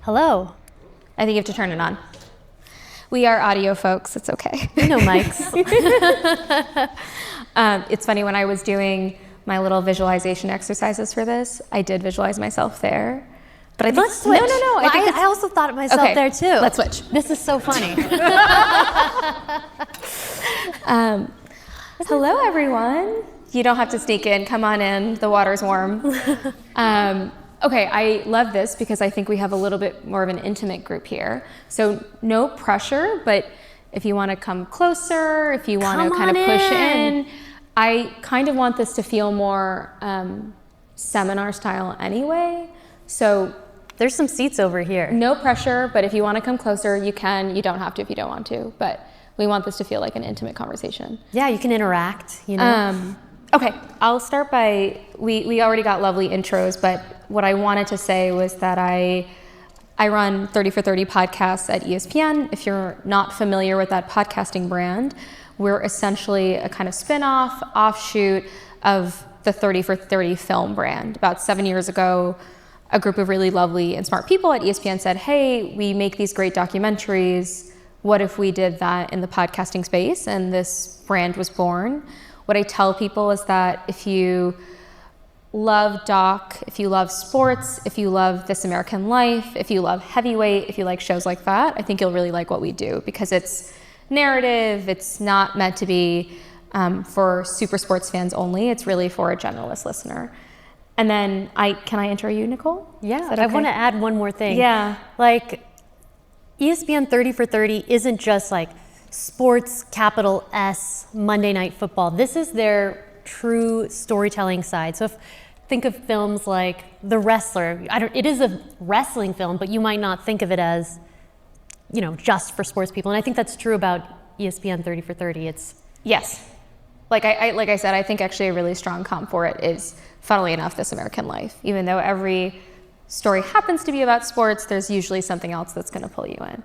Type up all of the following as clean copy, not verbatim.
Hello. I think you have to turn it on. We are audio folks, it's okay. No mics. It's funny, when I was doing my little visualization exercises for this, I did visualize myself there. But I think, Let's switch. No. Well, I also thought of myself there too. Let's switch. This is so funny. Hello, everyone. You don't have to sneak in. Come on in. The water's warm. Okay, I love this because I think we have a little bit more of an intimate group here. So no pressure, but if you want to come closer, if you want to kind of push in, I kind of want this to feel more seminar style anyway. So there's some seats over here. No pressure, but if you want to come closer, you can. You don't have to if you don't want to, but we want this to feel like an intimate conversation. Yeah, you can interact, you know. Okay, I'll start by, we already got lovely intros, but what I wanted to say was that I run 30 for 30 podcasts at ESPN. If you're not familiar with that podcasting brand, we're essentially a kind of spin-off, offshoot of the 30 for 30 film brand. About 7 years ago, a group of really lovely and smart people at ESPN said, hey, we make these great documentaries. What if we did that in the podcasting space? And this brand was born. What I tell people is that if you love doc, if you love sports, if you love This American Life, if you love heavyweight, if you like shows like that, I think you'll really like what we do because it's narrative, it's not meant to be for super sports fans only, it's really for a generalist listener. And then can I intro you, Nicole? Yeah, okay? I want to add one more thing. Yeah. Like ESPN 30 for 30 isn't just like sports, capital S, Monday Night Football. This is their true storytelling side. So think of films like The Wrestler. It is a wrestling film, but you might not think of it as, just for sports people. And I think that's true about ESPN 30 for 30. Yes. Like I said, I think actually a really strong comp for it is, funnily enough, This American Life. Even though every story happens to be about sports, there's usually something else that's going to pull you in.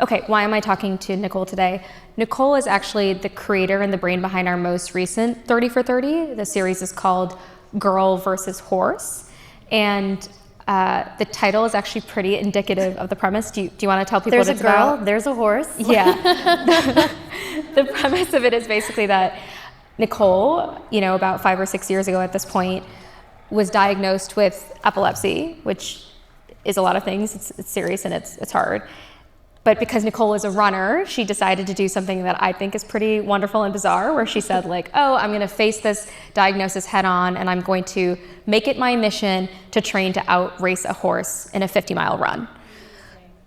Okay, why am I talking to Nicole today? Nicole is actually the creator and the brain behind our most recent 30 for 30. The series is called Girl versus Horse. And the title is actually pretty indicative of the premise. Do you want to tell people what it's about? There's a girl, there's a horse. Yeah. The premise of it is basically that Nicole, about 5 or 6 years ago at this point, was diagnosed with epilepsy, which is a lot of things. It's serious and it's hard. But because Nicole is a runner, she decided to do something that I think is pretty wonderful and bizarre, where she said I'm going to face this diagnosis head on and I'm going to make it my mission to train to outrace a horse in a 50-mile run.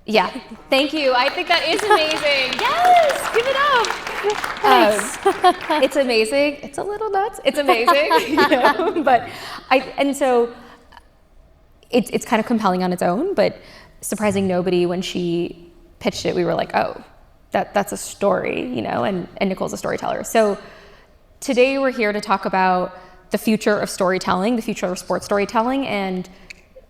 Yeah, thank you. I think that is amazing. Yes, give it up. It's amazing. It's a little nuts. It's amazing. But so it's kind of compelling on its own, but surprising nobody when she pitched it. We were like, oh, that's a story, and Nicole's a storyteller. So today we're here to talk about the future of storytelling, the future of sports storytelling, and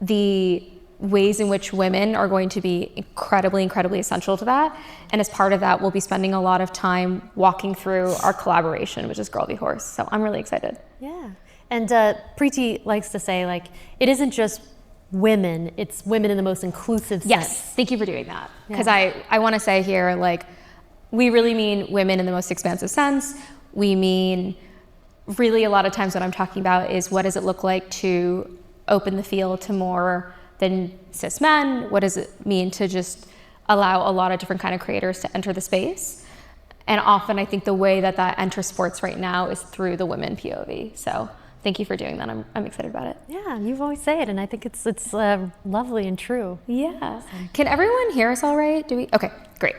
the ways in which women are going to be incredibly, incredibly essential to that. And as part of that, we'll be spending a lot of time walking through our collaboration, which is Girl v. Horse. So I'm really excited. Yeah. And Preeti likes to say, it isn't just women, it's women in the most inclusive sense. Yes, thank you for doing that. Because I want to say here, we really mean women in the most expansive sense. We mean, really a lot of times what I'm talking about is what does it look like to open the field to more than cis men? What does it mean to just allow a lot of different kind of creators to enter the space? And often I think the way that enters sports right now is through the women POV. So thank you for doing that. I'm excited about it. Yeah, you always say it, and I think it's lovely and true. Yeah. Can everyone hear us all right? Do we? Okay, great.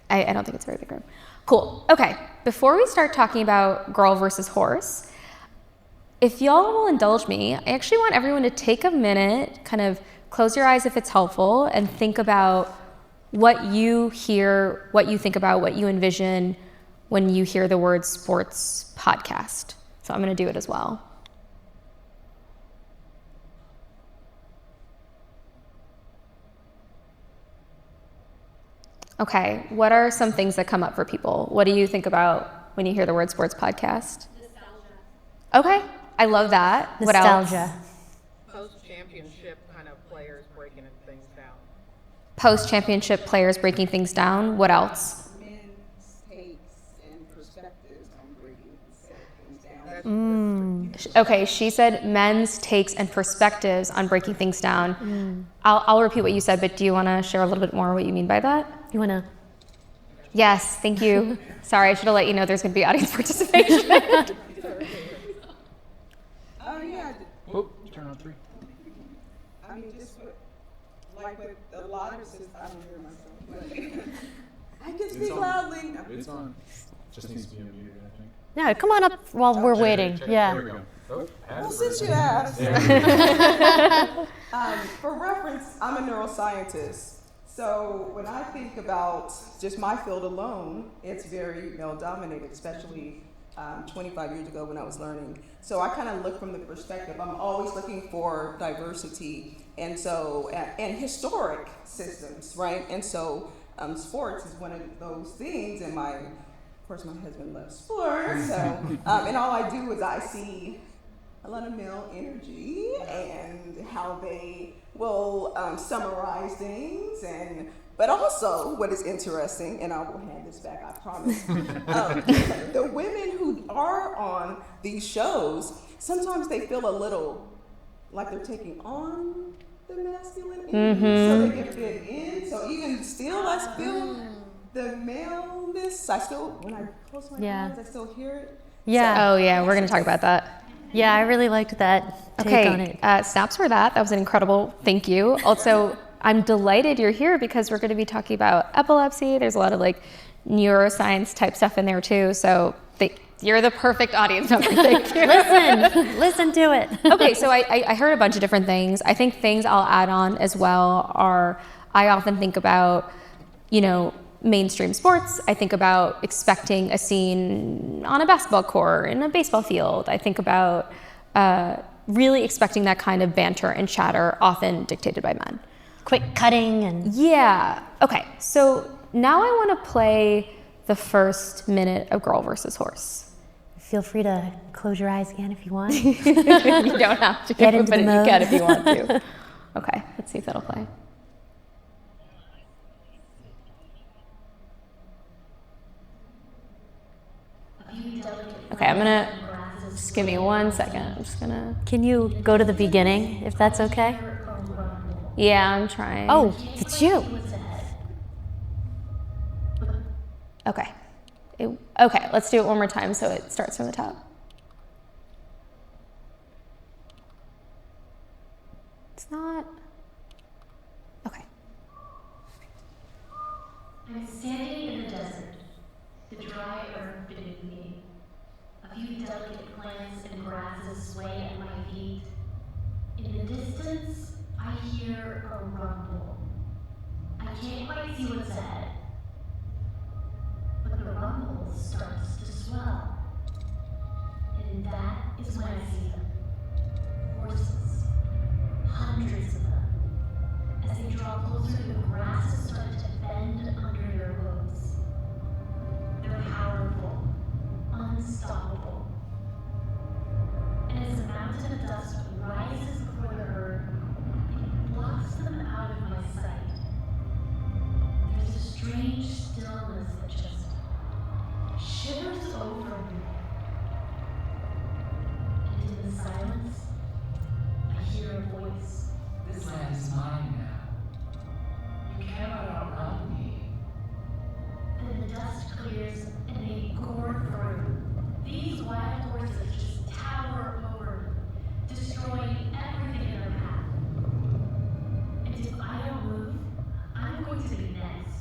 I don't think it's a very big room. Cool. Okay, before we start talking about Girl versus Horse, if y'all will indulge me, I actually want everyone to take a minute, kind of close your eyes if it's helpful, and think about what you hear, what you think about, what you envision when you hear the word sports podcast. So I'm going to do it as well. Okay, what are some things that come up for people? What do you think about when you hear the word sports podcast? Nostalgia. Okay, I love that. Nostalgia. What else? Post-championship kind of players breaking things down. post-championship players breaking things down. What else? Men's takes and perspectives on breaking things down. Okay, she said men's takes and perspectives on breaking things down. I'll repeat what you said, but do you want to share a little bit more what you mean by that? You want to? Yes, thank you. Sorry, I should have let you know there's going to be audience participation. Yeah. Oh, turn on 3. I mean, just with a lot of sisters, I don't hear myself, but I can speak loudly. It's on. Just needs to be unmuted, I think. Yeah, come on up while we're waiting. There Yeah. we go. Oh, Well, since you asked, for reference, I'm a neuroscientist. So when I think about just my field alone, it's very male-dominated, especially 25 years ago when I was learning. So I kind of look from the perspective, I'm always looking for diversity and historic systems, right? And so sports is one of those things, and of course my husband loves sports, so, and all I do is I see a lot of male energy and how they will summarize things, but also what is interesting, and I will hand this back, I promise. The women who are on these shows, sometimes they feel a little like they're taking on the masculine energy, so they can fit in. So even still, I feel the maleness. When I close my eyes, I still hear it. Yeah. Oh yeah, we're going to talk about that. Yeah, I really liked that take on it. Snaps for that. That was an incredible thank you. Also, I'm delighted you're here because we're going to be talking about epilepsy. There's a lot of like neuroscience type stuff in there too. So you're the perfect audience member. Thank you. Listen to it. Okay, so I heard a bunch of different things. I think things I'll add on as well are, I often think about, mainstream sports. I think about expecting a scene on a basketball court, in a baseball field. I think about really expecting that kind of banter and chatter, often dictated by men. Quick cutting and... Yeah. Okay, so now I want to play the first minute of Girl versus Horse. Feel free to close your eyes again if you want. You don't have to, Get into but the you mode. can if you want to. Okay, let's see if that'll play. Okay, I'm gonna, just give me 1 second. I'm just gonna, Can you go to the beginning, if that's okay? yeah, I'm trying. Oh, it's you. Okay. Okay, let's do it one more time so it starts from the top. It's not, okay. I'm standing in the desert, the dry earth beneath me. A few delicate plants and grasses sway at my feet. In the distance, I hear a rumble. I can't quite see what's ahead, but the rumble starts to swell. And that is when I see them. Horses. Hundreds of them. As they draw closer, the grass is starting to bend under their hooves. They're powerful, unstoppable. And as the mountain of dust rises before the herd, it blocks them out of my sight. There's a strange stillness that just shivers over me. And in the silence, I hear a voice. This land is mine now. You cannot outrun me. Then the dust clears and they gore through. These wild horses just tower over me, destroying everything in their path. And if I don't move, I'm going to be next.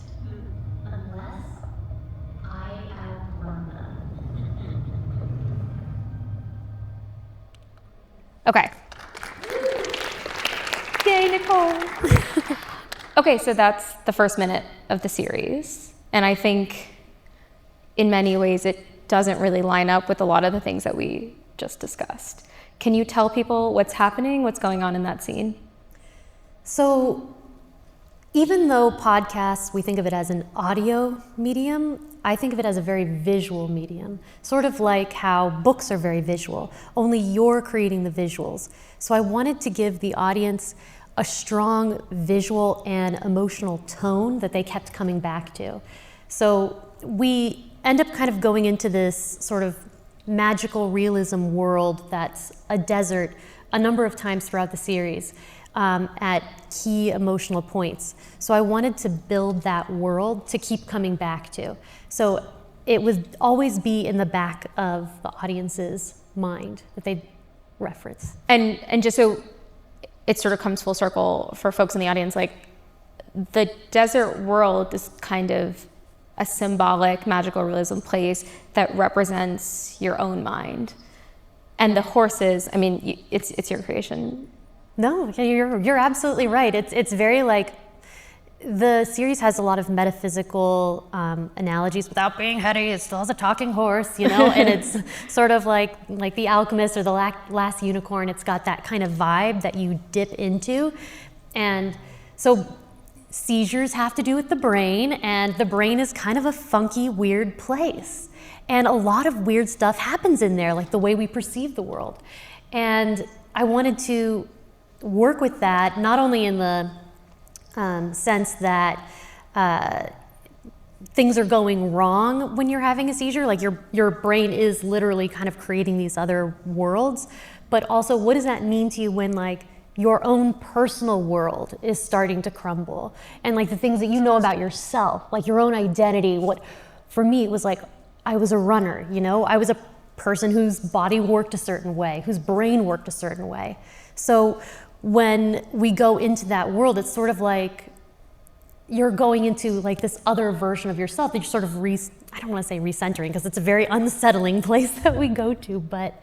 Unless I outrun them. Okay. Yay, Nicole. Okay, so that's the first minute of the series. And I think in many ways it doesn't really line up with a lot of the things that we just discussed. Can you tell people what's happening, what's going on in that scene? So even though podcasts, we think of it as an audio medium, I think of it as a very visual medium, sort of like how books are very visual, only you're creating the visuals. So I wanted to give the audience a strong visual and emotional tone that they kept coming back to. So we end up kind of going into this sort of magical realism world that's a desert a number of times throughout the series at key emotional points. So I wanted to build that world to keep coming back to. So it would always be in the back of the audience's mind that they'd reference. And just so it sort of comes full circle for folks in the audience, like the desert world is kind of a symbolic magical realism place that represents your own mind. And the horses, I mean, it's your creation. No, you're absolutely right. It's very like, the series has a lot of metaphysical analogies without being heady. It still has a talking horse, you know, and it's sort of like The Alchemist or The Last Unicorn. It's got that kind of vibe that you dip into. And so seizures have to do with the brain, and the brain is kind of a funky, weird place. And a lot of weird stuff happens in there, like the way we perceive the world. And I wanted to work with that, not only in the sense that things are going wrong when you're having a seizure, like your brain is literally kind of creating these other worlds, but also what does that mean to you when like your own personal world is starting to crumble, and like the things that you know about yourself, like your own identity. What for me it was like, I was a runner, you know, I was a person whose body worked a certain way, whose brain worked a certain way. So when we go into that world, it's sort of like you're going into like this other version of yourself that you're sort of I don't want to say recentering, because it's a very unsettling place that we go to, but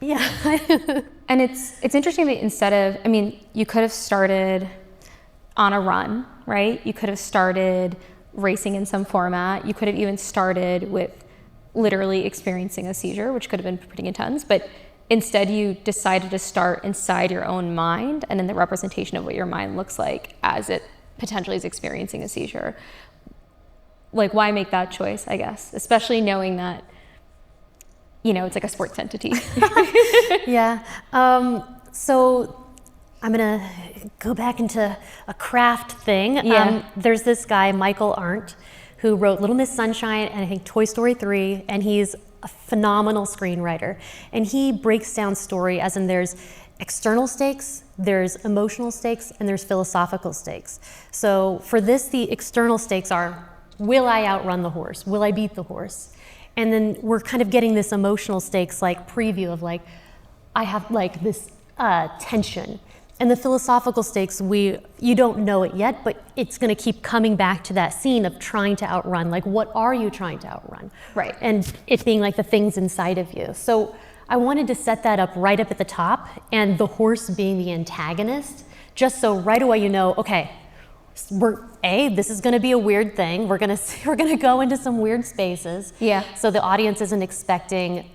yeah. And it's interesting that instead of, I mean, you could have started on a run, right? You could have started racing in some format. You could have even started with literally experiencing a seizure, which could have been pretty intense, but instead you decided to start inside your own mind and in the representation of what your mind looks like as it potentially is experiencing a seizure. Like, why make that choice, I guess, especially knowing that, you know, it's like a sports entity. Yeah. So I'm going to go back into a craft thing. Yeah. There's this guy, Michael Arndt, who wrote Little Miss Sunshine and I think Toy Story 3, and he's a phenomenal screenwriter. And he breaks down story as in there's external stakes, there's emotional stakes, and there's philosophical stakes. So for this, the external stakes are, will I outrun the horse? Will I beat the horse? And then we're kind of getting this emotional stakes, like preview of like, I have like this tension. And the philosophical stakes, you don't know it yet, but it's gonna keep coming back to that scene of trying to outrun. Like, what are you trying to outrun? Right. And it being like the things inside of you. So I wanted to set that up right up at the top, and the horse being the antagonist, just so right away you know, okay, this is going to be a weird thing. We're going to go into some weird spaces. Yeah. So the audience isn't expecting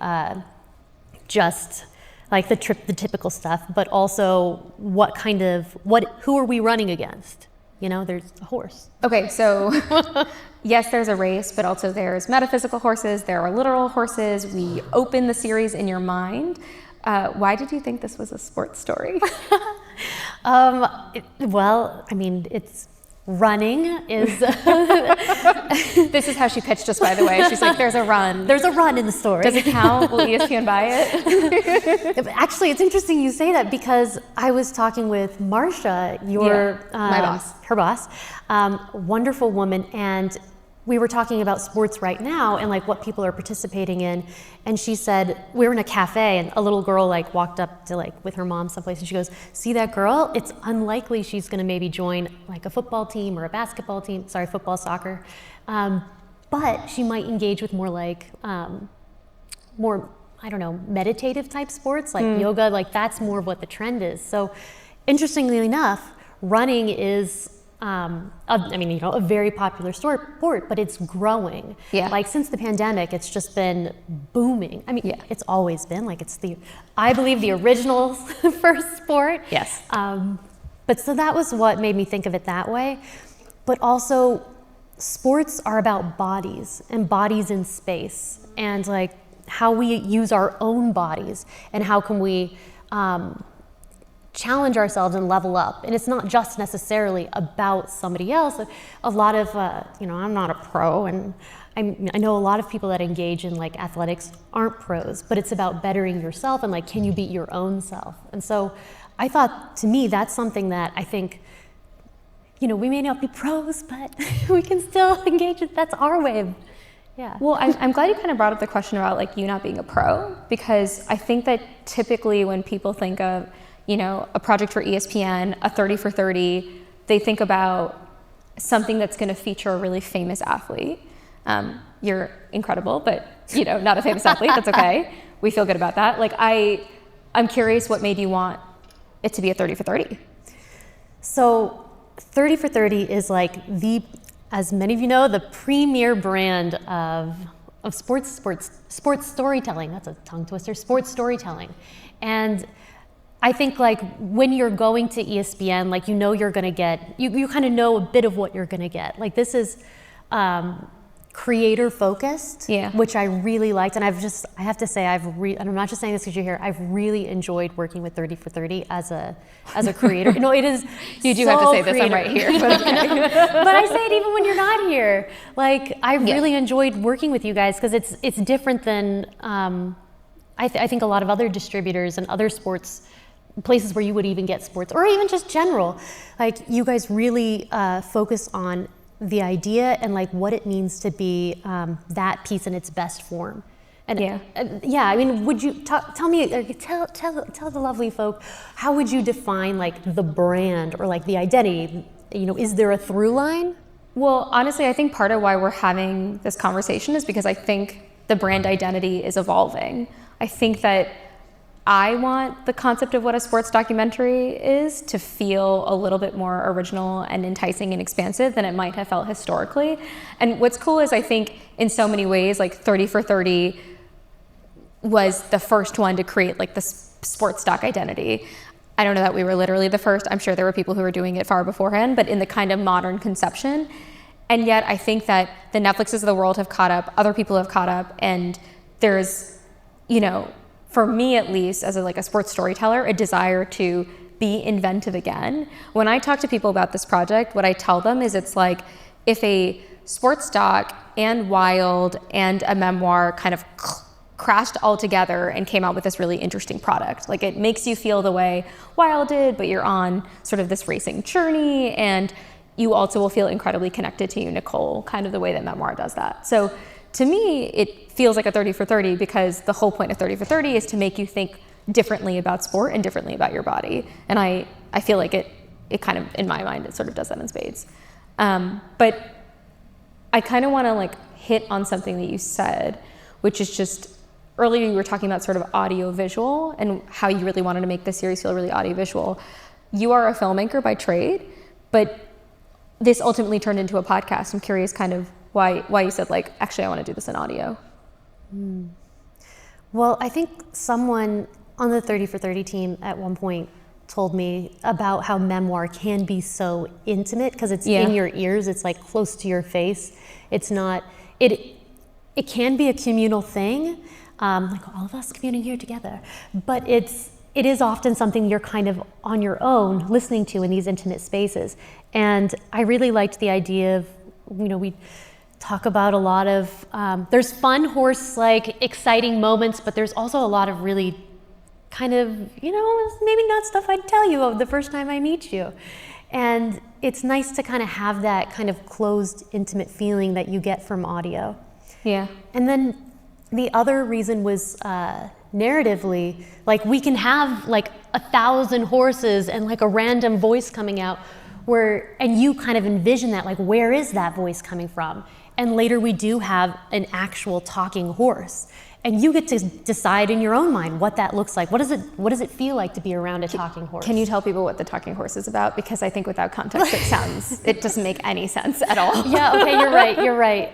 just like the typical stuff, but also who are we running against? You know, there's a horse. Okay, so yes, there's a race, but also there's metaphysical horses, there are literal horses. We open the series in your mind. Why did you think this was a sports story? Well, I mean, it's running is... This is how she pitched us, by the way. She's like, there's a run. There's a run in the story. Does it count? Will ESPN buy it? Actually, it's interesting you say that, because I was talking with Marcia, my boss. Her boss, wonderful woman, and we were talking about sports right now and like what people are participating in. And she said, we were in a cafe and a little girl like walked up to like with her mom someplace, and she goes, see that girl? It's unlikely she's gonna maybe join like a football team or a basketball team, football, soccer. But she might engage with more like, more, I don't know, meditative type sports like yoga, like that's more of what the trend is. So interestingly enough, running is, a very popular sport, but it's growing. Yeah. Like since the pandemic, it's just been booming. I mean, it's always been like I believe the original first sport. Yes. But so that was what made me think of it that way. But also, sports are about bodies and bodies in space, and like how we use our own bodies and how can we challenge ourselves and level up. And it's not just necessarily about somebody else. A lot of, I'm not a pro, and I know a lot of people that engage in like athletics aren't pros, but it's about bettering yourself and like, can you beat your own self? And so I thought, to me, that's something that I think, we may not be pros, but we can still engage. That's our way of, yeah. Well, I'm glad you kind of brought up the question about like you not being a pro, because I think that typically when people think of, a project for ESPN, a 30 for 30, they think about something that's going to feature a really famous athlete. You're incredible, but not a famous athlete. That's okay. We feel good about that. Like I'm curious what made you want it to be a 30 for 30. So 30 for 30 is like as many of you know, the premier brand of sports storytelling. That's a tongue twister. Sports storytelling. And I think like when you're going to ESPN, like you're gonna get, you kind of know a bit of what you're gonna get. Like this is creator focused, which I really liked. And I have to say, and I'm not just saying this because you're here, I've really enjoyed working with 30 for 30 as a creator. It is You do so have to say this, creator. I'm right here. But, but I say it even when you're not here. Like I really enjoyed working with you guys because it's different than, I think a lot of other distributors and other sports places where you would even get sports, or even just general. Like you guys really focus on the idea and like what it means to be that piece in its best form. And I mean, would you tell me, tell the lovely folk, how would you define like the brand or like the identity? Is there a through line? Well, honestly, I think part of why we're having this conversation is because I think the brand identity is evolving. I think that I want the concept of what a sports documentary is to feel a little bit more original and enticing and expansive than it might have felt historically. And what's cool is I think in so many ways, like 30 for 30 was the first one to create like the sports doc identity. I don't know that we were literally the first. I'm sure there were people who were doing it far beforehand, but in the kind of modern conception. And yet I think that the Netflixes of the world have caught up, other people have caught up, and there's, for me at least, as a sports storyteller, a desire to be inventive again. When I talk to people about this project, what I tell them is it's like if a sports doc and Wild and a memoir kind of crashed all together and came out with this really interesting product. Like it makes you feel the way Wild did, but you're on sort of this racing journey, and you also will feel incredibly connected to you, Nicole, kind of the way that memoir does that. So to me, it feels like a 30 for 30 because the whole point of 30 for 30 is to make you think differently about sport and differently about your body. And I feel like it kind of, in my mind, it sort of does that in spades. But I kind of want to hit on something that you said, which is just, earlier you were talking about sort of audio visual and how you really wanted to make this series feel really audio visual. You are a filmmaker by trade, but this ultimately turned into a podcast. I'm curious kind of why you said actually I want to do this in audio. Well, I think someone on the 30 for 30 team at one point told me about how memoir can be so intimate because it's in your ears, it's close to your face. It's not, it can be a communal thing, all of us communing here together, but it is often something you're kind of on your own listening to in these intimate spaces. And I really liked the idea of, we talk about a lot of, there's fun horse, exciting moments, but there's also a lot of really kind of, maybe not stuff I'd tell you of the first time I meet you. And it's nice to kind of have that kind of closed, intimate feeling that you get from audio. Yeah. And then the other reason was narratively, we can have 1,000 horses and a random voice coming out and you kind of envision that, where is that voice coming from? And later we do have an actual talking horse. And you get to decide in your own mind what that looks like. What does it feel like to be around a talking horse? Can you tell people what the talking horse is about? Because I think without context it doesn't make any sense at all. Yeah, okay, you're right.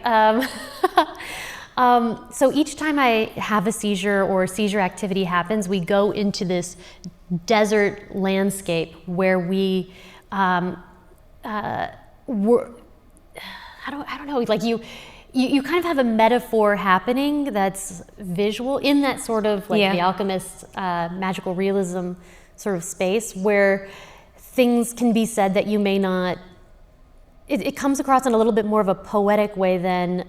So each time I have a seizure or a seizure activity happens, we go into this desert landscape where we, I don't know, you kind of have a metaphor happening that's visual in that sort of The Alchemist's magical realism sort of space where things can be said that you may not, it comes across in a little bit more of a poetic way than,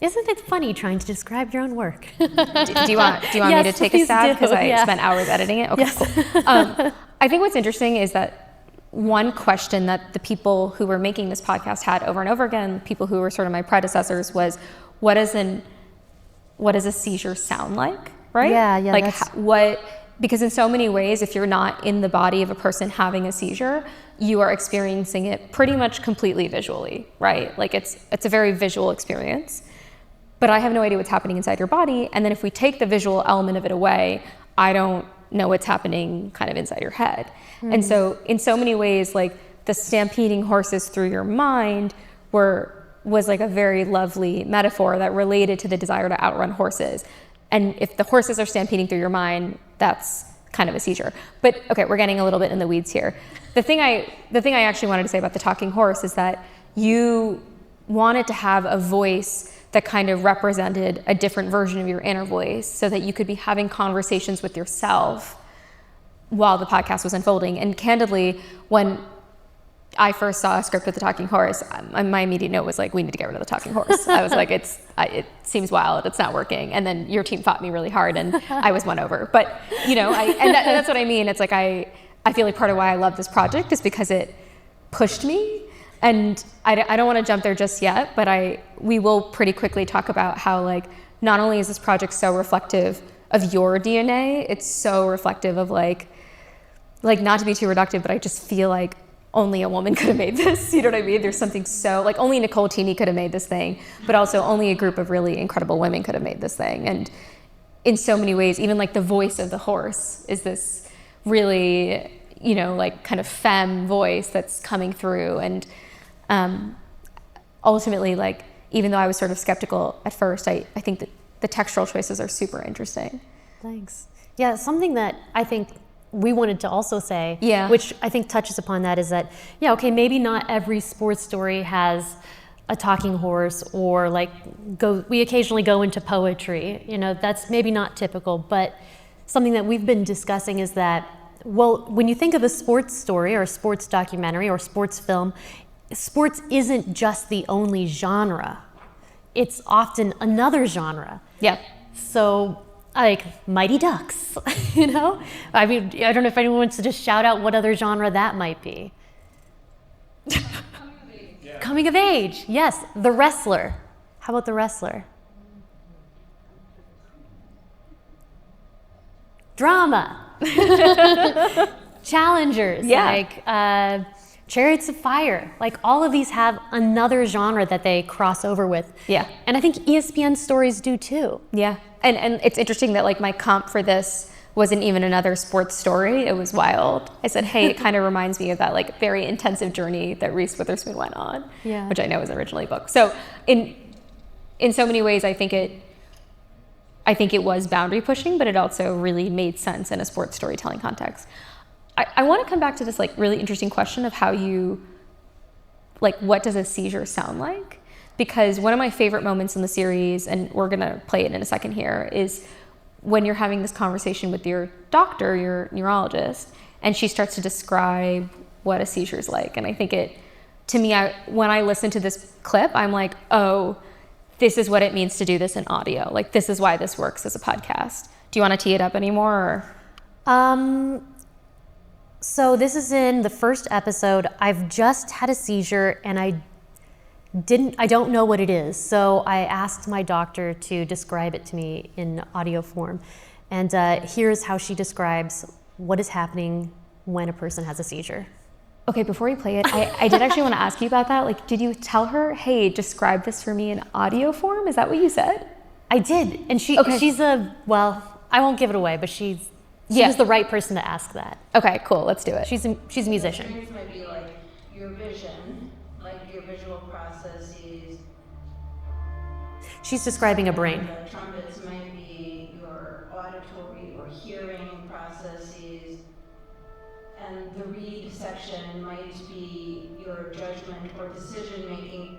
isn't it funny trying to describe your own work? Do you want Yes, me to take a please stab? do, Because I yeah. spent hours editing it? Okay, Yes. cool. I think what's interesting is that one question that the people who were making this podcast had over and over again, people who were sort of my predecessors, was what does a seizure sound like, right? Yeah, Like that's- because in so many ways, if you're not in the body of a person having a seizure, you are experiencing it pretty much completely visually, right? Like it's a very visual experience. But I have no idea what's happening inside your body. And then if we take the visual element of it away, I don't know what's happening kind of inside your head. And so in so many ways, like the stampeding horses through your mind was like a very lovely metaphor that related to the desire to outrun horses. And if the horses are stampeding through your mind, that's kind of a seizure. But okay, we're getting a little bit in the weeds here. The thing I actually wanted to say about the talking horse is that you wanted to have a voice that kind of represented a different version of your inner voice so that you could be having conversations with yourself while the podcast was unfolding. And candidly, when I first saw a script with the talking horse, my immediate note was like, we need to get rid of the talking horse. I was like, it seems wild, it's not working. And then your team fought me really hard and I was won over. But, that's what I mean. It's like, I feel like part of why I love this project is because it pushed me. And I don't want to jump there just yet, but we will pretty quickly talk about how, like, not only is this project so reflective of your DNA, it's so reflective of like not to be too reductive, but I just feel like only a woman could have made this. You know what I mean? There's something so, like, only Nicole Teeny could have made this thing, but also only a group of really incredible women could have made this thing. And in so many ways, even like the voice of the horse is this really, like kind of femme voice that's coming through. And ultimately, like, even though I was sort of skeptical at first, I think that the textural choices are super interesting. Thanks. Yeah, something that I think we wanted to also say, Yeah. which I think touches upon that, is that, maybe not every sports story has a talking horse, or we occasionally go into poetry. That's maybe not typical, but something that we've been discussing is that, well, when you think of a sports story or a sports documentary or sports film, sports isn't just the only genre. It's often another genre. Yeah. So, like Mighty Ducks, I mean, I don't know if anyone wants to just shout out what other genre that might be. Coming of age, yes. The Wrestler. How about The Wrestler? Drama. Challengers, Yeah. Chariots of Fire. Like, all of these have another genre that they cross over with. Yeah. And I think ESPN stories do too. Yeah. And it's interesting that, like, my comp for this wasn't even another sports story. It was wild. I said, hey, it kind of reminds me of that, like, very intensive journey that Reese Witherspoon went on, Yeah. which I know was originally a book. So in so many ways, I think it was boundary pushing, but it also really made sense in a sports storytelling context. I want to come back to this, like, really interesting question of how you, like, what does a seizure sound like? Because one of my favorite moments in the series, and we're going to play it in a second here, is when you're having this conversation with your doctor, your neurologist, and she starts to describe what a seizure is like. And I think when I listen to this clip, I'm like, oh, this is what it means to do this in audio. Like, this is why this works as a podcast. Do you want to tee it up anymore? So this is in the first episode. I've just had a seizure and I don't know what it is. So I asked my doctor to describe it to me in audio form. And here's how she describes what is happening when a person has a seizure. Okay, before we play it, I did actually want to ask you about that. Like, did you tell her, hey, describe this for me in audio form? Is that what you said? I did. And she's I won't give it away, but she was the right person to ask that. Okay, cool, let's do it. She's a musician. Experience might be like your vision, like your visual processes. She's describing a brain. The trumpets might be your auditory or hearing processes. And the read section might be your judgment or decision making.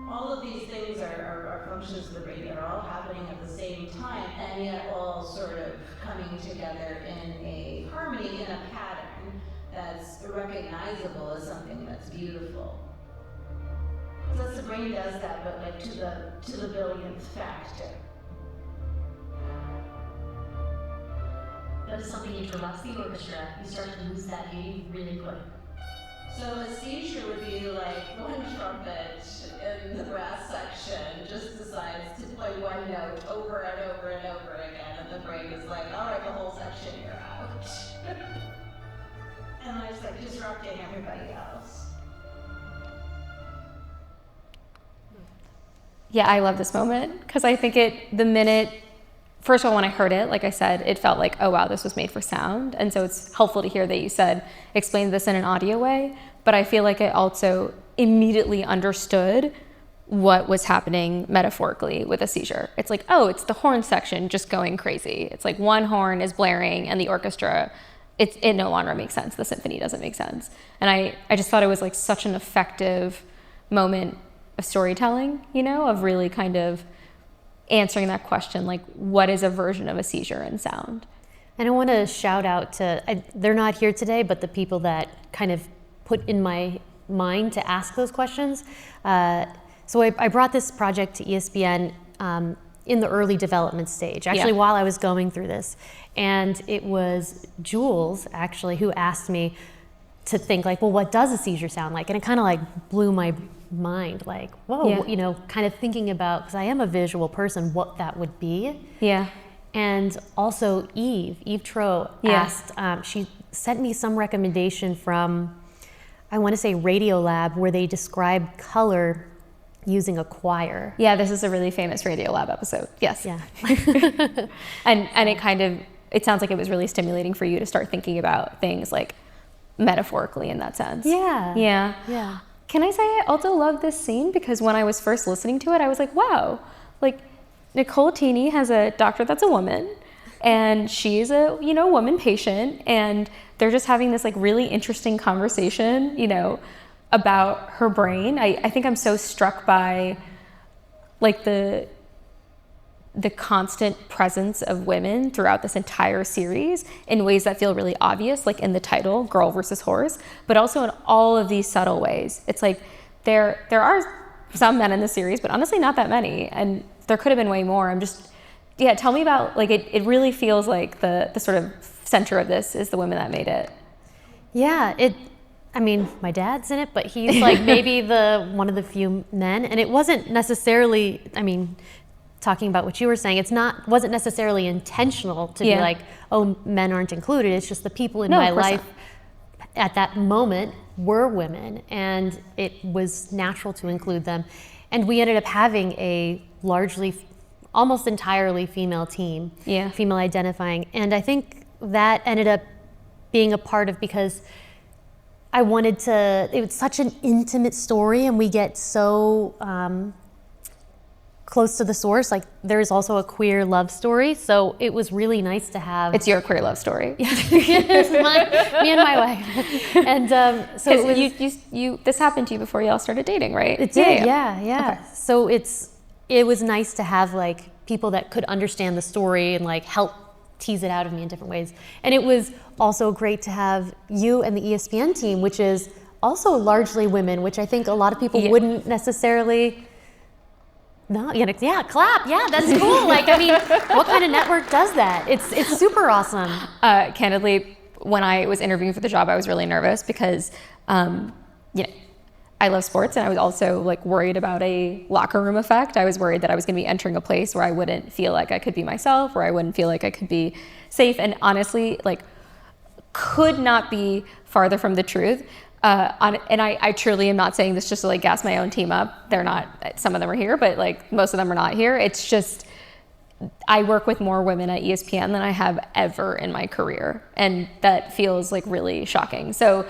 all of these things are functions of the brain that are all happening at the same time, and yet all sort of coming together in a harmony, in a pattern that's recognizable as something that's beautiful. Because the brain does that, but like to the billionth factor. But it's something you relax the orchestra, you start to lose that beauty really quick. So a seizure would be like one trumpet in the brass section just decides to play one note over and over and over again, and the brain is like, all right, the whole section, you're out. And I was like disrupting everybody else. Yeah, I love this moment because I think the minute, first of all, when I heard it, like I said, it felt like, oh wow, this was made for sound. And so it's helpful to hear that you said, explain this in an audio way. But I feel like I also immediately understood what was happening metaphorically with a seizure. It's like, oh, it's the horn section just going crazy. It's like one horn is blaring and the orchestra, it no longer makes sense. The symphony doesn't make sense. And I just thought it was like such an effective moment of storytelling, you know, of really kind of answering that question, like what is a version of a seizure in sound? And I want to shout out to, they're not here today, but the people that kind of put in my mind to ask those questions. So I brought this project to ESPN in the early development stage, actually while I was going through this. And it was Jules, actually, who asked me to think like, well, what does a seizure sound like? And it kind of like blew my mind, like, whoa, you know, kind of thinking about, because I am a visual person, what that would be. Yeah. And also Eve Tro asked, she sent me some recommendation from, I want to say Radiolab, where they describe color using a choir. Yeah, this is a really famous Radiolab episode. Yes. Yeah. and it kind of, it sounds like it was really stimulating for you to start thinking about things like metaphorically in that sense. Yeah. Can I say I also love this scene because when I was first listening to it, I was like, wow, like Nicole Teeny has a doctor that's a woman and she's a, you know, woman patient, and they're just having this like really interesting conversation, you know, about her brain. I think I'm so struck by like the constant presence of women throughout this entire series in ways that feel really obvious, like in the title, Girl versus Horse, but also in all of these subtle ways. It's like there are some men in the series, but honestly not that many, and there could have been way more. I'm just, tell me about, like, it really feels like the sort of center of this is the women that made it. Yeah, I mean, my dad's in it, but he's like maybe one of the few men, and it wasn't necessarily, I mean, talking about what you were saying, wasn't necessarily intentional to be like, oh, men aren't included. It's just the people in my life at that moment were women, and it was natural to include them. And we ended up having a largely, almost entirely female team, female identifying. And I think that ended up being a part of, because I wanted to, it was such an intimate story, and we get so close to the source. Like, there's also a queer love story, so it was really nice to have. It's your queer love story. It's me and my wife. And so it was, this happened to you before y'all started dating, right? It did, yeah. Okay. So it was nice to have like people that could understand the story and like help tease it out of me in different ways. And it was also great to have you and the ESPN team, which is also largely women, which I think a lot of people wouldn't necessarily. No, clap. Yeah, that's cool. Like, I mean, what kind of network does that? It's super awesome. Candidly, when I was interviewing for the job, I was really nervous because, I love sports, and I was also like worried about a locker room effect. I was worried that I was going to be entering a place where I wouldn't feel like I could be myself, where I wouldn't feel like I could be safe, and honestly, like, could not be farther from the truth. And I truly am not saying this just to like gas my own team up. They're not, some of them are here, but like most of them are not here. It's just, I work with more women at ESPN than I have ever in my career. And that feels like really shocking. So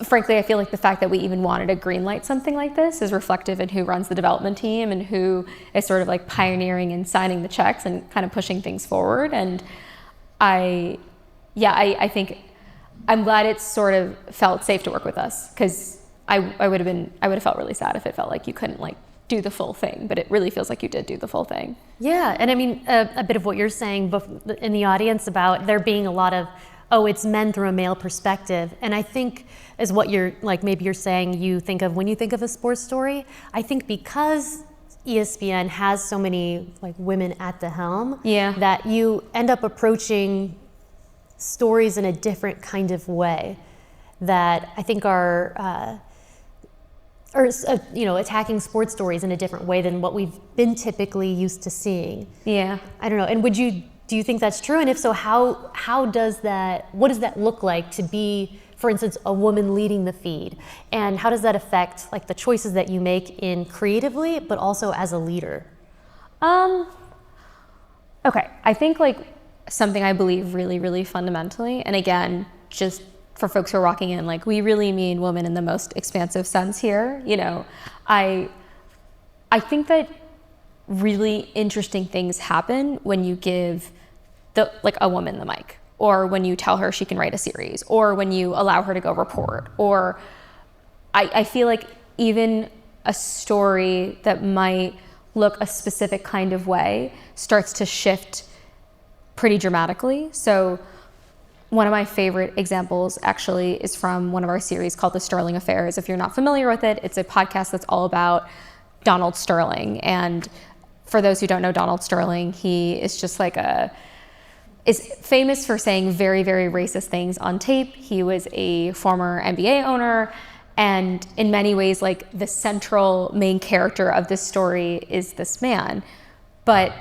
frankly, I feel like the fact that we even wanted to greenlight something like this is reflective in who runs the development team and who is sort of like pioneering and signing the checks and kind of pushing things forward. And I think I'm glad it sort of felt safe to work with us, because I would have felt really sad if it felt like you couldn't like do the full thing, but it really feels like you did do the full thing. Yeah, and I mean, a bit of what you're saying in the audience about there being a lot of, oh, it's men through a male perspective. And I think is what you're, like, maybe you're saying you think of when you think of a sports story. I think because ESPN has so many, like, women at the helm, that you end up approaching stories in a different kind of way that I think are, attacking sports stories in a different way than what we've been typically used to seeing. Yeah. I don't know. And do you think that's true? And if so, what does that look like to be, for instance, a woman leading the feed? And how does that affect, like, the choices that you make in creatively, but also as a leader? Okay, I think, like, something I believe really, really fundamentally, and again, just for folks who are walking in, like, we really mean women in the most expansive sense here. You know, I think that really interesting things happen when you give a woman the mic, or when you tell her she can write a series, or when you allow her to go report, or I feel like even a story that might look a specific kind of way starts to shift pretty dramatically. So one of my favorite examples actually is from one of our series called The Sterling Affairs. If you're not familiar with it, it's a podcast that's all about Donald Sterling. And for those who don't know Donald Sterling, he is just like is famous for saying very, very racist things on tape. He was a former NBA owner, and in many ways, like, the central main character of this story is this man. But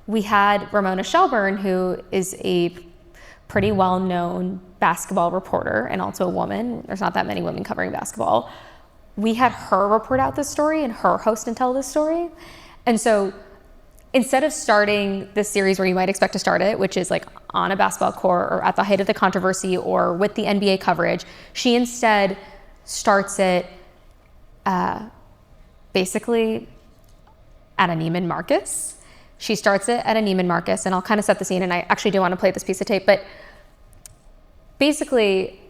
we had Ramona Shelburne, who is a pretty well-known basketball reporter and also a woman. There's not that many women covering basketball. We had her report out this story and her host and tell this story. And so instead of starting this series where you might expect to start it, which is like on a basketball court or at the height of the controversy or with the NBA coverage, she instead starts it basically at a Neiman Marcus. She starts it at a Neiman Marcus, and I'll kind of set the scene, and I actually do want to play this piece of tape, but basically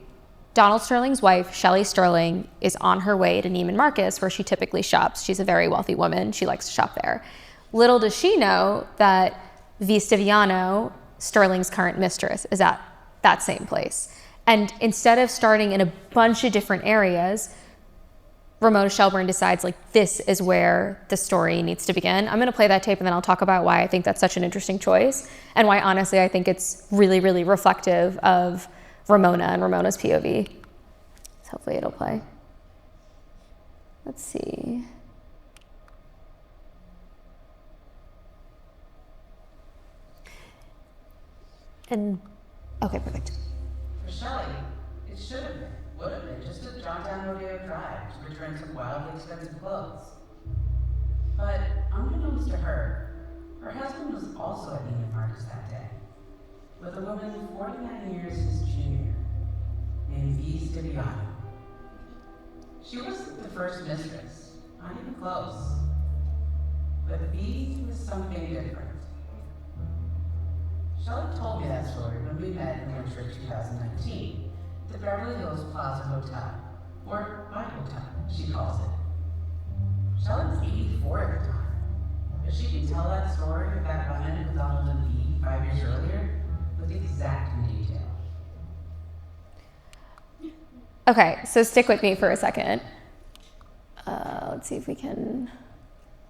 Donald Sterling's wife, Shelley Sterling, is on her way to Neiman Marcus, where she typically shops. She's a very wealthy woman. She likes to shop there. Little does she know that V. Stiviano, Sterling's current mistress, is at that same place. And instead of starting in a bunch of different areas, Ramona Shelburne decides, like, this is where the story needs to begin. I'm going to play that tape, and then I'll talk about why I think that's such an interesting choice, and why, honestly, I think it's really, really reflective of Ramona and Ramona's POV. So hopefully it'll play. Let's see. And okay, perfect. For Shelley, it should have been, would have been, just a jaunt down rodeo drive to return some wildly expensive clothes. But unbeknownst to her, her husband was also at Neiman Marcus that day, with a woman 49 years his junior, named V. Stiviano. She wasn't the first mistress, not even close. But V was something different. Shelley told me that story when we met in winter of 2019, at the Beverly Hills Plaza Hotel, or my hotel, she calls it. Shelley was 84 at the time, but she can tell that story of that run-in with Donald and V 5 years earlier with exact detail. Okay, so stick with me for a second. Let's see if we can,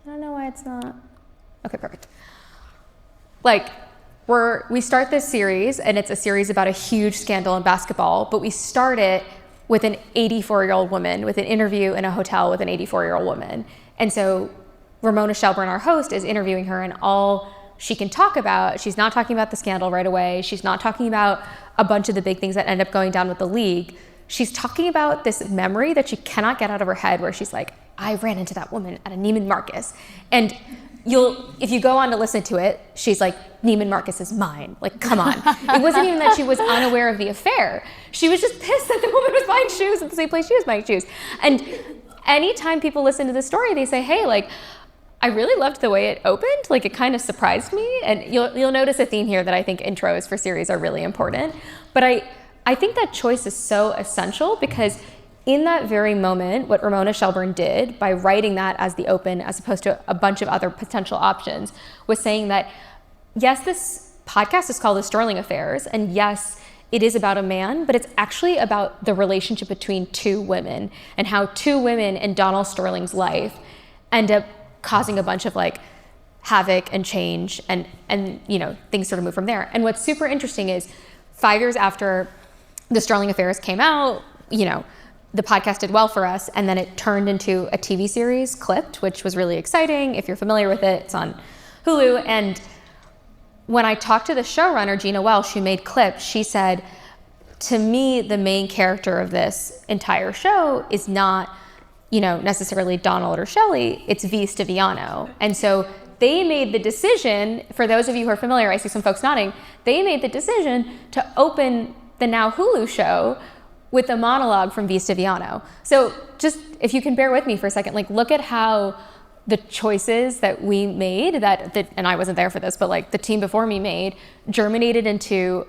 I don't know why it's not. Okay, perfect. Like, we start this series, and it's a series about a huge scandal in basketball, but we start it with an 84-year-old woman, with an interview in a hotel with an 84-year-old woman. And so Ramona Shelburne, our host, is interviewing her, and all she can talk about, she's not talking about the scandal right away. She's not talking about a bunch of the big things that end up going down with the league. She's talking about this memory that she cannot get out of her head, where she's like, I ran into that woman at a Neiman Marcus. And if you go on to listen to it, she's like, Neiman Marcus is mine. Like, come on. It wasn't even that she was unaware of the affair. She was just pissed that the woman was buying shoes at the same place she was buying shoes. And anytime people listen to this story, they say, hey, like, I really loved the way it opened. Like, it kind of surprised me. And you'll notice a theme here that I think intros for series are really important. But I think that choice is so essential, because in that very moment, what Ramona Shelburne did by writing that as the open, as opposed to a bunch of other potential options, was saying that, yes, this podcast is called The Sterling Affairs, and yes, it is about a man, but it's actually about the relationship between two women and how two women in Donald Sterling's life end up causing a bunch of like havoc and change, and things sort of move from there. And what's super interesting is 5 years after The Sterling Affairs came out, the podcast did well for us, and then it turned into a TV series, Clipped, which was really exciting. If you're familiar with it, it's on Hulu. And when I talked to the showrunner, Gina Welsh, who made Clipped, she said, to me, the main character of this entire show is not, necessarily Donald or Shelley, it's V. Stiviano. And so they made the decision, for those of you who are familiar, I see some folks nodding, they made the decision to open the now Hulu show with a monologue from V. Stiviano. So just, if you can bear with me for a second, look at how the choices that we made, and I wasn't there for this, but the team before me made, germinated into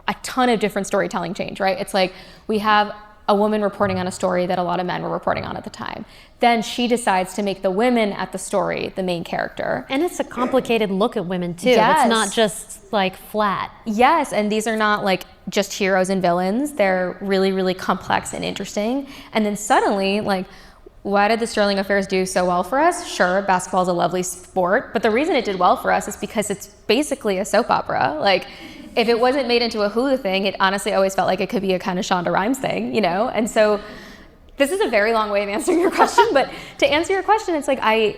a ton of different storytelling change, right? It's like we have a woman reporting on a story that a lot of men were reporting on at the time. Then she decides to make the women at the story the main character. And it's a complicated look at women too. Yes. It's not just flat. Yes, and these are not just heroes and villains. They're really, really complex and interesting. And then suddenly, why did the Sterling Affairs do so well for us? Sure, basketball is a lovely sport, but the reason it did well for us is because it's basically a soap opera. If it wasn't made into a Hulu thing, it honestly always felt like it could be a kind of Shonda Rhimes thing, And so this is a very long way of answering your question, but to answer your question, it's I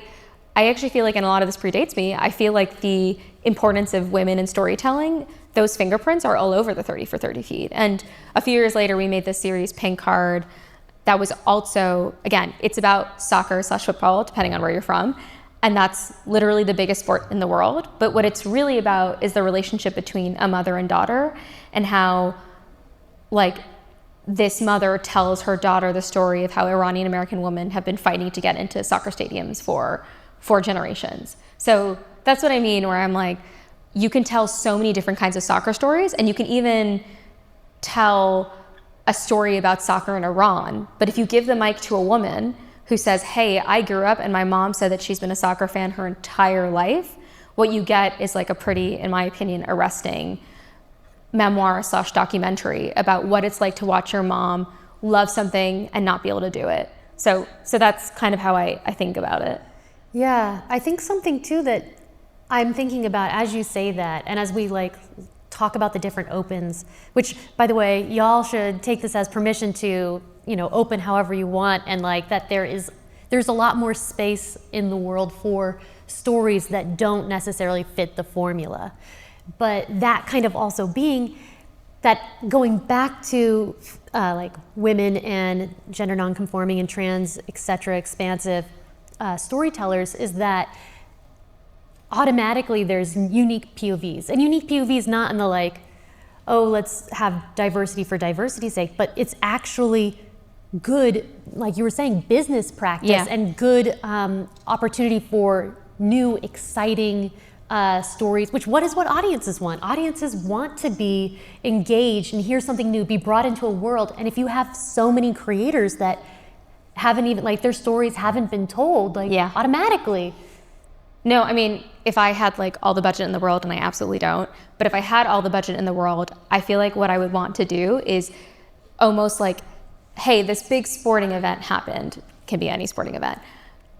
actually feel and a lot of this predates me, I feel the importance of women in storytelling, those fingerprints are all over the 30 for 30 feed. And a few years later, we made this series, Pink Card, that was also, again, it's about soccer/football, depending on where you're from. And that's literally the biggest sport in the world. But what it's really about is the relationship between a mother and daughter, and how this mother tells her daughter the story of how Iranian American women have been fighting to get into soccer stadiums for 4 generations. So that's what I mean, where I'm you can tell so many different kinds of soccer stories, and you can even tell a story about soccer in Iran. But if you give the mic to a woman who says, hey, I grew up and my mom said that she's been a soccer fan her entire life, what you get is a pretty, in my opinion, arresting memoir/documentary about what it's like to watch your mom love something and not be able to do it. So that's kind of how I think about it. Yeah, I think something too that I'm thinking about as you say that, and as we talk about the different opens, which, by the way, y'all should take this as permission to open however you want, and that there's a lot more space in the world for stories that don't necessarily fit the formula. But that kind of also being that, going back to women and gender nonconforming and trans, etc., expansive storytellers, is that automatically there's unique POVs, and unique POVs not in the let's have diversity for diversity's sake, but it's actually good, like you were saying, business practice, and good opportunity for new, exciting stories, which what audiences want. Audiences want to be engaged and hear something new, be brought into a world. And if you have so many creators that haven't even, their stories haven't been told, automatically. No, I mean, if I had all the budget in the world, and I absolutely don't, but if I had all the budget in the world, I feel what I would want to do is almost hey, this big sporting event happened, can be any sporting event,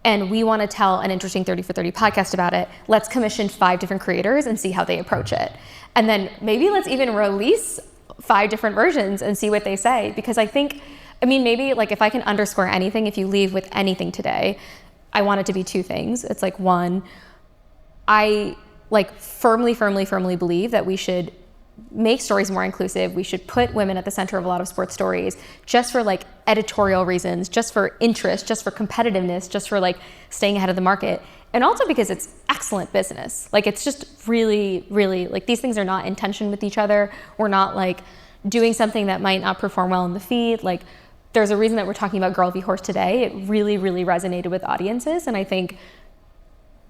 and we want to tell an interesting 30 for 30 podcast about it. Let's commission 5 different creators and see how they approach it. And then maybe let's even release 5 different versions and see what they say. Because I think, maybe if I can underscore anything, if you leave with anything today, I want it to be 2 things. It's one, I firmly believe that we should make stories more inclusive. We should put women at the center of a lot of sports stories, just for editorial reasons, just for interest, just for competitiveness, just for staying ahead of the market. And also because it's excellent business. It's just really, really, these things are not in tension with each other. We're not doing something that might not perform well in the feed. There's a reason that we're talking about Girl v. Horse today. It really, really resonated with audiences. And I think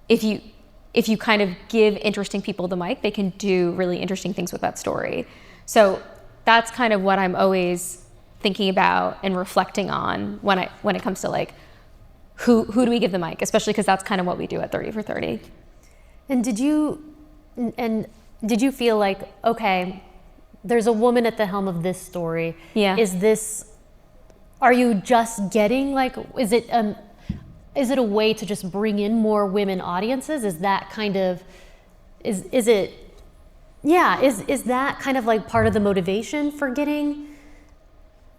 if you kind of give interesting people the mic, they can do really interesting things with that story. So that's kind of what I'm always thinking about and reflecting on when it comes to like who do we give the mic, especially because that's kind of what we do at 30 for 30. And did you feel like, okay, there's a woman at the helm of this story. Yeah. Are you just getting like, is it a way to just bring in more women audiences? Is that kind of, is that kind of like part of the motivation for getting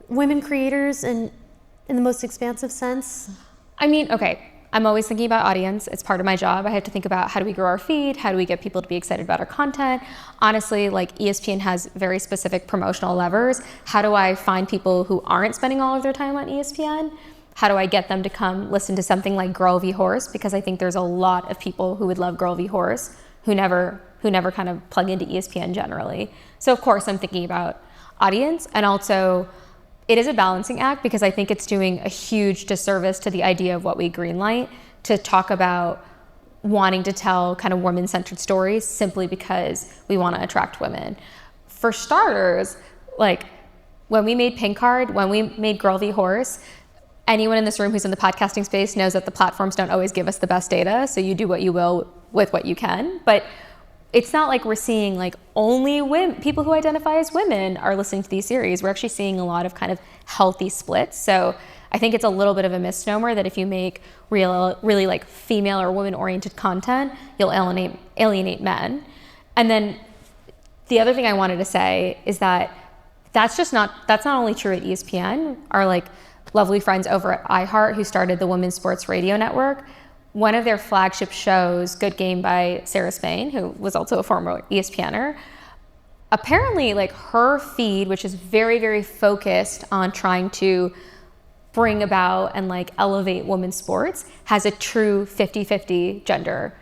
women creators in the most expansive sense? I mean, okay, I'm always thinking about audience. It's part of my job. I have to think about how do we grow our feed? How do we get people to be excited about our content? Honestly, like ESPN has very specific promotional levers. How do I find people who aren't spending all of their time on ESPN? How do I get them to come listen to something like Girl v. Horse? Because I think there's a lot of people who would love Girl v. Horse who never kind of plug into ESPN generally. So of course I'm thinking about audience, and also it is a balancing act because I think it's doing a huge disservice to the idea of what we greenlight to talk about wanting to tell kind of women-centered stories simply because we want to attract women. For starters, like when we made Pink Card, when we made Girl v. Horse, anyone in this room who's in the podcasting space knows that the platforms don't always give us the best data, so you do what you will with what you can. But it's not like we're seeing like only women, people who identify as women are listening to these series. We're actually seeing a lot of kind of healthy splits. So I think it's a little bit of a misnomer that if you make really like female or women-oriented content, you'll alienate men. And then the other thing I wanted to say is that that's not only true at ESPN. Our like lovely friends over at iHeart who started the Women's Sports Radio Network, one of their flagship shows, Good Game by Sarah Spain, who was also a former ESPNer, apparently like her feed, which is very, very focused on trying to bring about and like elevate women's sports, has a true 50-50 gender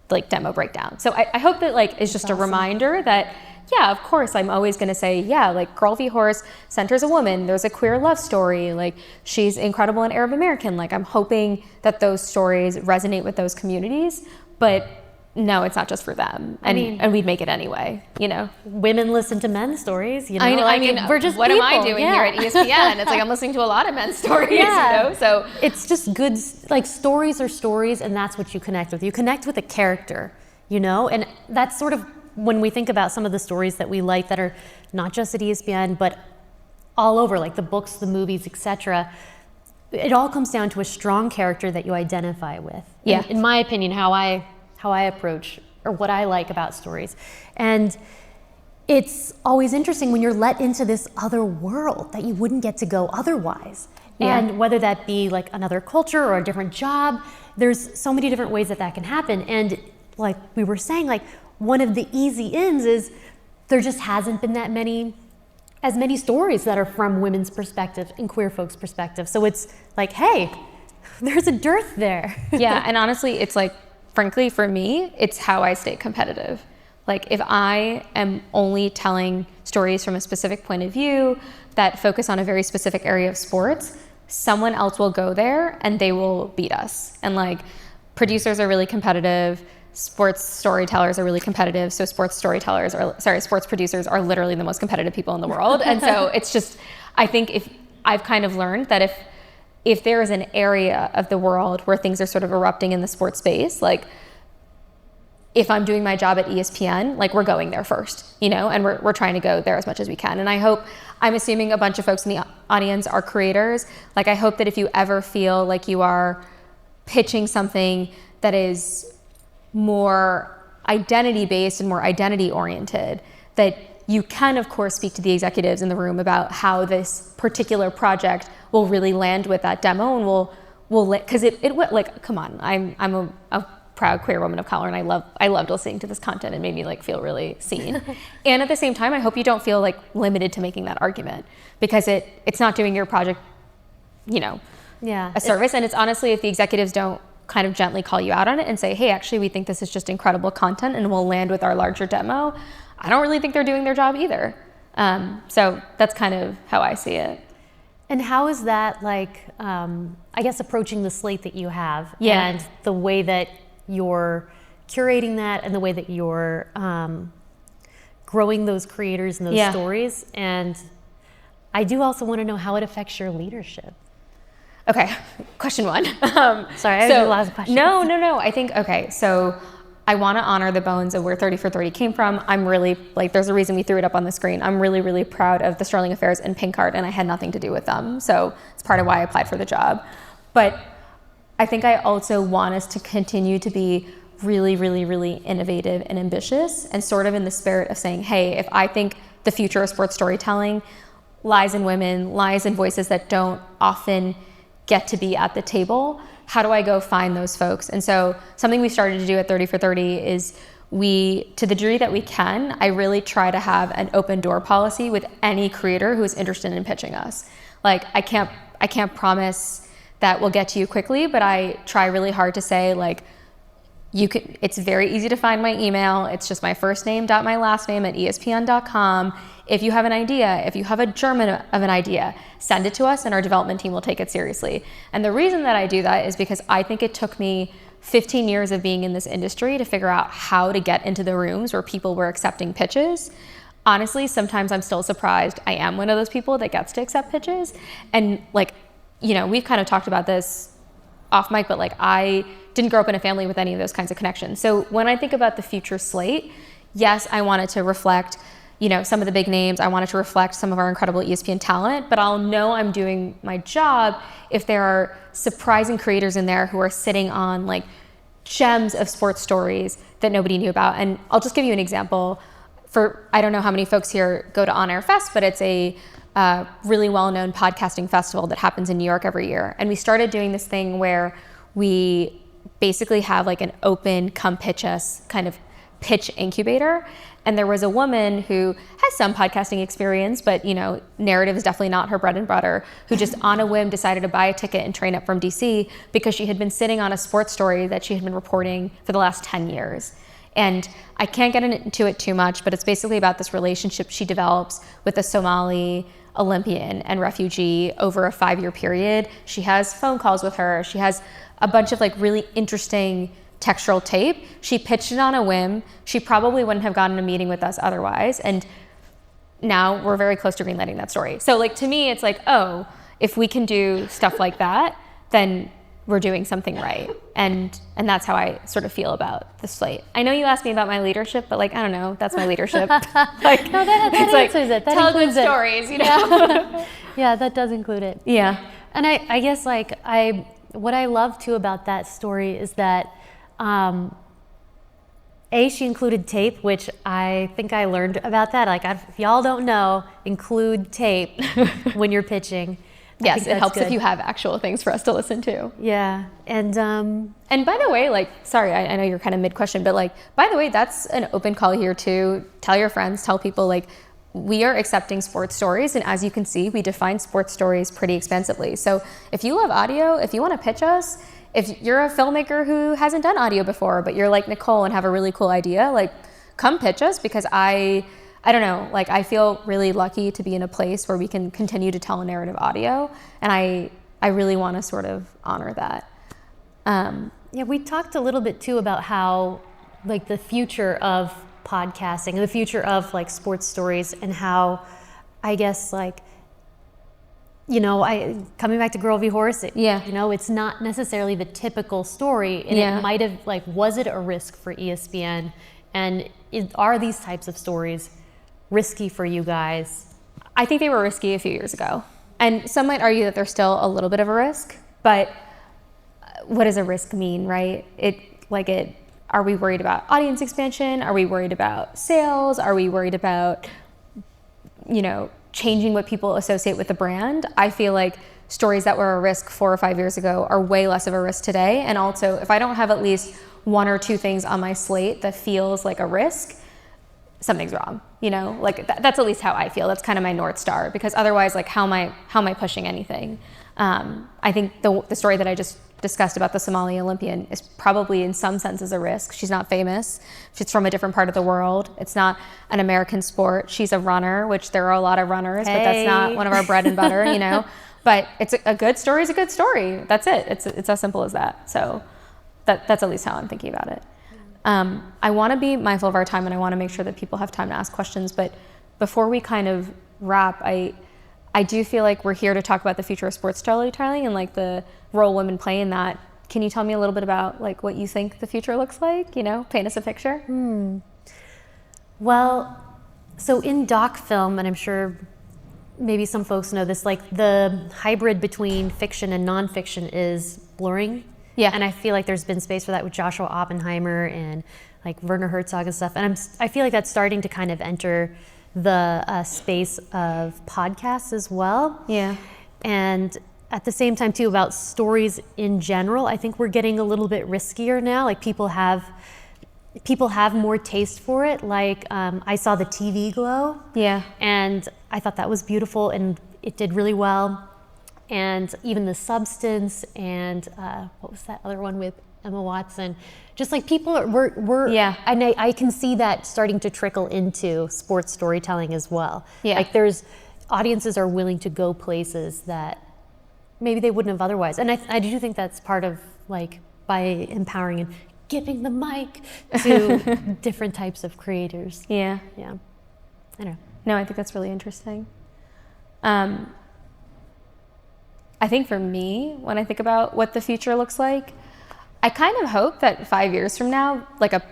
like demo breakdown. So I hope that like is just a reminder that, yeah, of course, I'm always going to say, yeah, like Girl v. Horse centers a woman. There's a queer love story. Like she's incredible and Arab American. Like I'm hoping that those stories resonate with those communities, but no, it's not just for them. And we'd make it anyway, you know? Women listen to men's stories, you know? I mean, we're just what people. Am I doing here at ESPN? It's like I'm listening to a lot of men's stories, you know? So it's just good, like stories are stories, and that's what you connect with. You connect with a character, you know? And that's sort of when we think about some of the stories that we like that are not just at ESPN, but all over, like the books, the movies, etc., it all comes down to a strong character that you identify with. Yeah. In my opinion, how I approach or what I like about stories. And it's always interesting when you're let into this other world that you wouldn't get to go otherwise. Yeah. And whether that be like another culture or a different job, there's so many different ways that can happen. And like we were saying, like one of the easy ins is there just hasn't been as many stories that are from women's perspective and queer folks' perspective. So it's like, hey, there's a dearth there. Yeah, and honestly, it's like, frankly, for me, it's how I stay competitive. Like if I am only telling stories from a specific point of view that focus on a very specific area of sports, someone else will go there and they will beat us. And like producers are really competitive, sports storytellers are really competitive, so sports producers are literally the most competitive people in the world. And so it's just, I think if I've kind of learned that if there is an area of the world where things are sort of erupting in the sports space, like if I'm doing my job at ESPN, like we're going there first, you know, and we're trying to go there as much as we can. And I'm assuming a bunch of folks in the audience are creators. Like I hope that if you ever feel like you are pitching something that is more identity-based and more identity-oriented, that you can, of course, speak to the executives in the room about how this particular project will really land with that demo, and will because it like, come on, I'm a proud queer woman of color, and I loved listening to this content. It made me like feel really seen. And at the same time, I hope you don't feel like limited to making that argument, because it's not doing your project, you know, a service. And it's honestly, if the executives don't kind of gently call you out on it and say, hey, actually, we think this is just incredible content and will land with our larger demo, I don't really think they're doing their job either. So that's kind of how I see it. And how is that like, I guess, approaching the slate that you have, yeah, and the way that you're curating that and the way that you're growing those creators and those stories? And I do also want to know how it affects your leadership. Okay, question one. Sorry, I have a lot of questions. No. I think, okay, so I want to honor the bones of where 30 for 30 came from. I'm really, like, there's a reason we threw it up on the screen. I'm really, really proud of the Sterling Affairs and Pink Card, and I had nothing to do with them. So it's part of why I applied for the job. But I think I also want us to continue to be really, really, really innovative and ambitious, and sort of in the spirit of saying, hey, if I think the future of sports storytelling lies in women, lies in voices that don't often get to be at the table, how do I go find those folks? And so something we started to do at 30 for 30 is we, to the degree that we can, I really try to have an open door policy with any creator who is interested in pitching us. Like, I can't promise that we'll get to you quickly, but I try really hard to say, like, it's very easy to find my email. It's just my first name dot my last name at ESPN.com. If you have an idea, if you have a germ of an idea, send it to us and our development team will take it seriously. And the reason that I do that is because I think it took me 15 years of being in this industry to figure out how to get into the rooms where people were accepting pitches. Honestly, sometimes I'm still surprised I am one of those people that gets to accept pitches. And, like, you know, we've kind of talked about this off mic, but, like, I didn't grow up in a family with any of those kinds of connections. So when I think about the future slate, yes, I wanted to reflect, you know, some of the big names. I wanted to reflect some of our incredible ESPN talent, but I'll know I'm doing my job if there are surprising creators in there who are sitting on, like, gems of sports stories that nobody knew about. And I'll just give you an example. I don't know how many folks here go to On Air Fest, but it's a really well-known podcasting festival that happens in New York every year. And we started doing this thing where we basically have, like, an open come pitch us kind of pitch incubator. And there was a woman who has some podcasting experience, but, you know, narrative is definitely not her bread and butter, who just on a whim decided to buy a ticket and train up from DC because she had been sitting on a sports story that she had been reporting for the last 10 years. And I can't get into it too much, but it's basically about this relationship she develops with a Somali Olympian and refugee over a 5-year period. She has phone calls with her. She has a bunch of, like, really interesting textural tape. She pitched it on a whim. She probably wouldn't have gotten a meeting with us otherwise. And now we're very close to greenlighting that story. So, like, to me, it's like, oh, if we can do stuff like that, then we're doing something right. And that's how I sort of feel about the slate. I know you asked me about my leadership, but, like, I don't know, that's my leadership. Like, No, that it's like, answers it. That tell good includes it. stories, you know? Yeah, that does include it. Yeah. And I guess, like, what I love too about that story is that, she included tape, which I think I learned about that. Like, if y'all don't know, include tape when you're pitching. Yes, it helps if you have actual things for us to listen to. Yeah, and by the way, like, sorry, I know you're kind of mid-question, but, like, by the way, that's an open call here too. Tell your friends, tell people, like, we are accepting sports stories, and as you can see, we define sports stories pretty expansively. So if you love audio, if you want to pitch us, if you're a filmmaker who hasn't done audio before, but you're like Nicole and have a really cool idea, like, come pitch us, because I don't know, like, I feel really lucky to be in a place where we can continue to tell a narrative audio, and I really want to sort of honor that. yeah, we talked a little bit too about how, like, the future of podcasting, the future of, like, sports stories, and how, I guess, like, you know, coming back to Girl v. Horse, Yeah. you know, it's not necessarily the typical story, and Yeah. it might have, like, was it a risk for ESPN, and are these types of stories risky for you guys? I think they were risky a few years ago. And some might argue that they're still a little bit of a risk, but what does a risk mean, right? Are we worried about audience expansion? Are we worried about sales? Are we worried about, you know, changing what people associate with the brand? I feel like stories that were a risk 4 or 5 years ago are way less of a risk today. And also, if I don't have at least 1 or 2 things on my slate that feels like a risk, something's wrong, you know? Like, that's at least how I feel. That's kind of my North Star, because otherwise, like, how am I pushing anything? I think the story that I just discussed about the Somali Olympian is probably in some senses a risk. She's not famous. She's from a different part of the world. It's not an American sport. She's a runner, which there are a lot of runners, but that's not one of our bread and butter, you know? But it's a good story is a good story. That's it. It's as simple as that. So that's at least how I'm thinking about it. I want to be mindful of our time, and I want to make sure that people have time to ask questions. But before we kind of wrap, I I do feel like we're here to talk about the future of sports storytelling and like the role women play in that. Can you tell me a little bit about like what you think the future looks like? You know, paint us a picture. Well, so in doc film, and I'm sure maybe some folks know this, like the hybrid between fiction and nonfiction is blurring. Yeah. And I feel like there's been space for that with Joshua Oppenheimer and like Werner Herzog and stuff. And I feel like that's starting to kind of enter the space of podcasts as well. Yeah. And at the same time too, about stories in general, I think we're getting a little bit riskier now. Like people have more taste for it. Like I saw the TV Glow. Yeah. And I thought that was beautiful and it did really well. And even The Substance and what was that other one with Emma Watson? Just like people we're yeah. And I can see that starting to trickle into sports storytelling as well. Yeah. Like audiences are willing to go places that maybe they wouldn't have otherwise. And I do think that's part of like by empowering and giving the mic to different types of creators. Yeah. Yeah. I don't know. No, I think that's really interesting. I think for me, when I think about what the future looks like, I kind of hope that 5 years from now, like a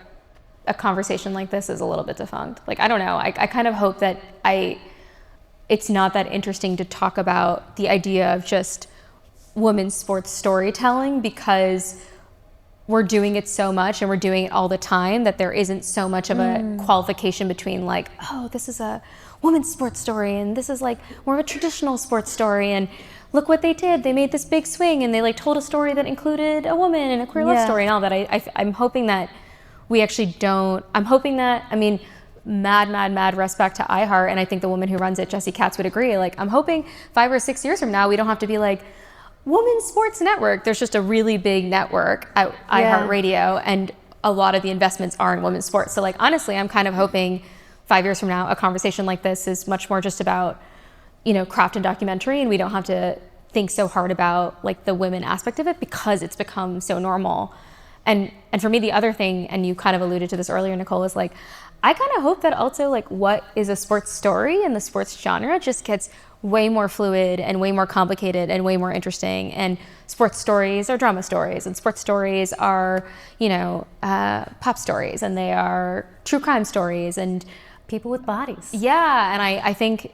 conversation like this is a little bit defunct. Like, I don't know. I kind of hope that it's not that interesting to talk about the idea of just women's sports storytelling because we're doing it so much and we're doing it all the time that there isn't so much of a qualification between like, oh, this is a women's sports story and this is like more of a traditional sports story and look what they did. They made this big swing and they like told a story that included a woman and a queer love story and all that. I'm hoping that we actually don't. I'm hoping that, I mean, mad respect to iHeart, and I think the woman who runs it, Jessie Katz, would agree. Like, I'm hoping 5 or 6 years from now, we don't have to be like, Women's Sports Network. There's just a really big network at iHeartRadio, and a lot of the investments are in women's sports. So like, honestly, I'm kind of hoping 5 years from now, a conversation like this is much more just about, you know, craft and documentary, and we don't have to think so hard about like the women aspect of it because it's become so normal. And for me, the other thing, and you kind of alluded to this earlier, Nicole, is like, I kind of hope that also like what is a sports story and the sports genre just gets way more fluid and way more complicated and way more interesting. And sports stories are drama stories, and sports stories are, you know, pop stories, and they are true crime stories and people with bodies. Yeah, and I think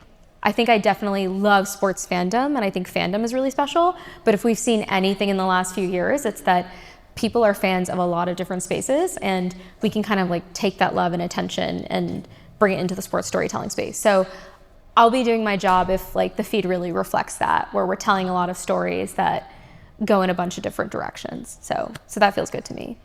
I definitely love sports fandom, and I think fandom is really special. But if we've seen anything in the last few years, it's that people are fans of a lot of different spaces, and we can kind of like take that love and attention and bring it into the sports storytelling space. So I'll be doing my job if like the feed really reflects that, where we're telling a lot of stories that go in a bunch of different directions. So that feels good to me.